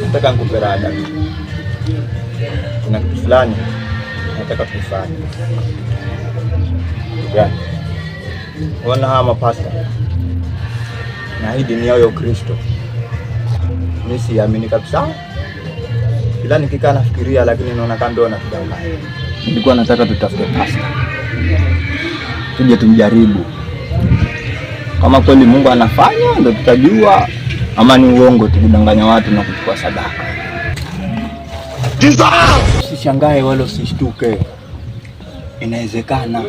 nataka nikupe rada. Kuna kitu fulani nataka kufanya. Yeah. Wana hawa mapasta na hii dini yao ya Kristo, mimi siamini kabisa. Kila nikikaa nafikiria, lakini naona kama ndio wanatudanganya. Nilikuwa nataka tutafute pasta, tuje tumjaribu kama kweli Mungu anafanya, ndio tutajua ama ni uongo tukidanganya watu na kuchukua sadaka. Usishangae wala usishtuke, inawezekana.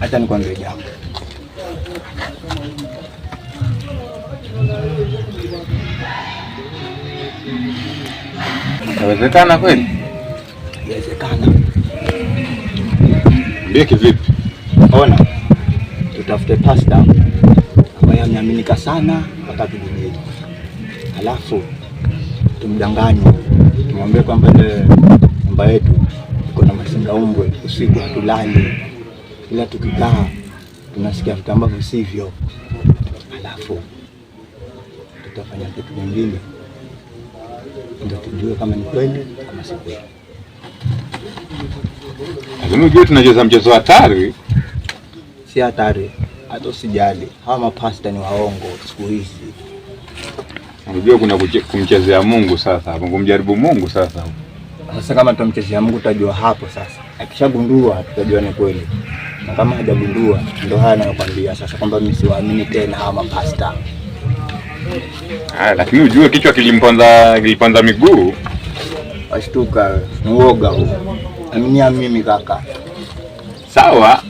Hata nikwambie jambo, inawezekana kweli? Inawezekana. Ndio kivipi? Ona, tutafute pasta ambaye anaaminika sana hapa kijijini. Halafu tumdanganye, tumwambie kwamba ile nyumba yetu iko na masinga umbwe, usiku hatulali, ila tukikaa tunasikia vitu ambavyo sivyo. Halafu tutafanya kitu kingine ndio tujue kama ni kweli kama si kweli. Lakini unajua tunacheza mchezo hatari. Si hatari, hata usijali. Hawa mapasta ni waongo siku hizi. Unajua kuna kumchezea Mungu sasa, kumjaribu Mungu sasa. Sasa kama tutamchezea Mungu tutajua hapo sasa. Akishagundua tutajua ni kweli. Na kama hajagundua ndio haya ninayokuambia sasa kwamba mimi siwaamini tena hawa mapasta. Lakini ujue kichwa kilimponza miguu. Ashtuka, muoga huo. Aminia mimi kaka. Sawa,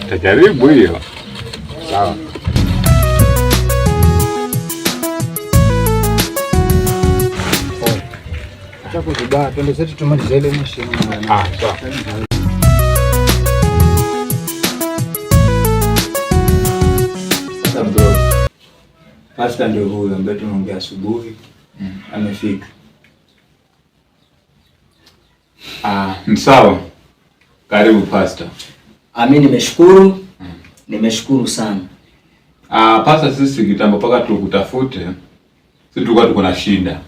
tutajaribu hiyo. Sawa. Acha kuzubaa, twende zetu tumalize ile mashine. Sawa. Pasta ndio huyo ambaye tunaongea asubuhi. Amefika. Sawa. Karibu pasta. Mimi nimeshukuru. Nimeshukuru sana. Pasta, sisi kitambo paka tukutafute. Sisi tulikuwa tuko na shida.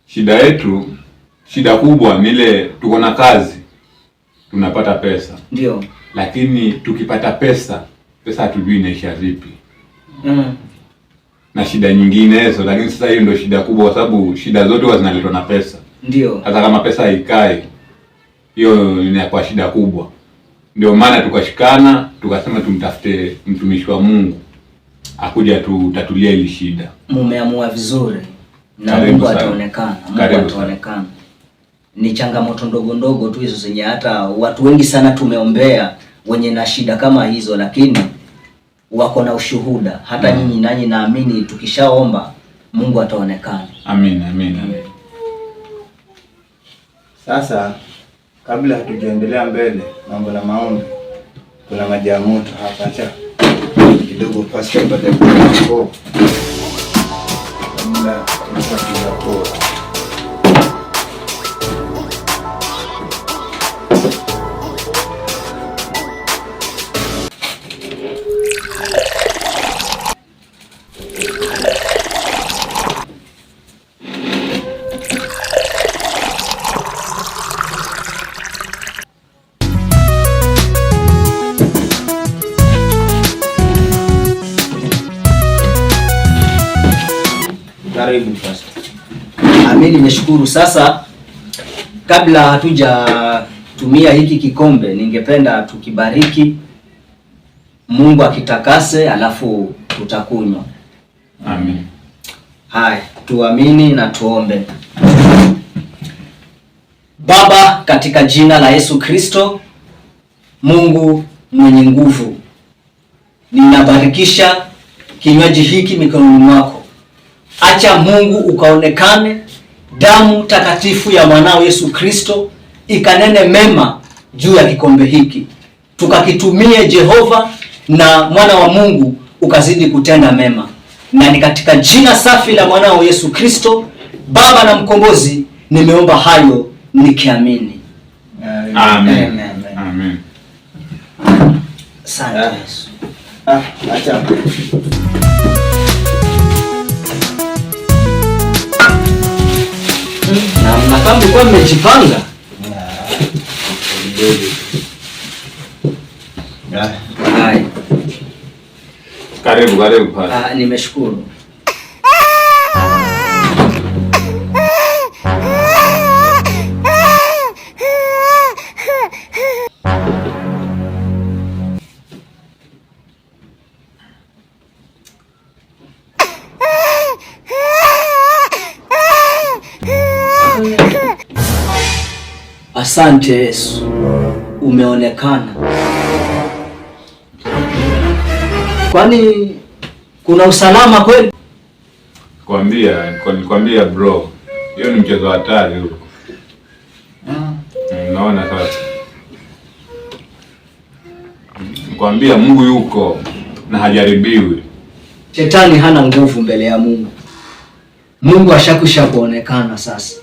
Shida yetu, shida kubwa ni ile tuko na kazi. Tunapata pesa. Ndio. Lakini tukipata pesa hatujui inaisha vipi. Na shida nyinginezo, lakini sasa hiyo ndio shida kubwa kwa sababu shida zote huwa zinaletwa na pesa. Ndio. Hata kama pesa haikai, hiyo inakuwa shida kubwa. Ndio maana tukashikana, tukasema tumtafute mtumishi wa Mungu akuja tutatulia ile shida. Mumeamua vizuri. Na Mungu ataonekana. Mungu ataonekana. Ni changamoto ndogo ndogo tu hizo zenye hata watu wengi sana tumeombea wenye na shida kama hizo, lakini wako na ushuhuda. Hata nyinyi nanyi naamini tukishaomba Mungu ataonekana. Amen. Sasa kabla hatujaendelea mbele mambo na maombi, kuna maji ya moto hapa. Acha kidogo pasta baada ya kuoga. Karibu pasta. Mimi nimeshukuru. Sasa kabla hatujatumia hiki kikombe, ningependa tukibariki, Mungu akitakase, alafu tutakunywa. Amen. Haya, tuamini na tuombe. Baba, katika jina la Yesu Kristo, Mungu mwenye nguvu, ninabarikisha kinywaji hiki mikononi mwako. Acha Mungu ukaonekane, damu takatifu ya mwanao Yesu Kristo ikanene mema juu ya kikombe hiki. Tukakitumie Jehova, na mwana wa Mungu ukazidi kutenda mema. Na ni katika jina safi la mwanao Yesu Kristo, Baba na Mkombozi, nimeomba hayo nikiamini. Amen. Amen. Asante Yesu. Acha Na mnakaa mlikuwa mmejipanga. Hai. Karibu pale. Nimeshukuru. Asante Yesu, umeonekana. Kwani kuna usalama kweli? Nikwambia bro, hiyo ni mchezo hatari huo. Unaona sasa. Nikwambia Mungu yuko na hajaribiwi. Shetani hana nguvu mbele ya Mungu. Mungu ashakusha kuonekana sasa.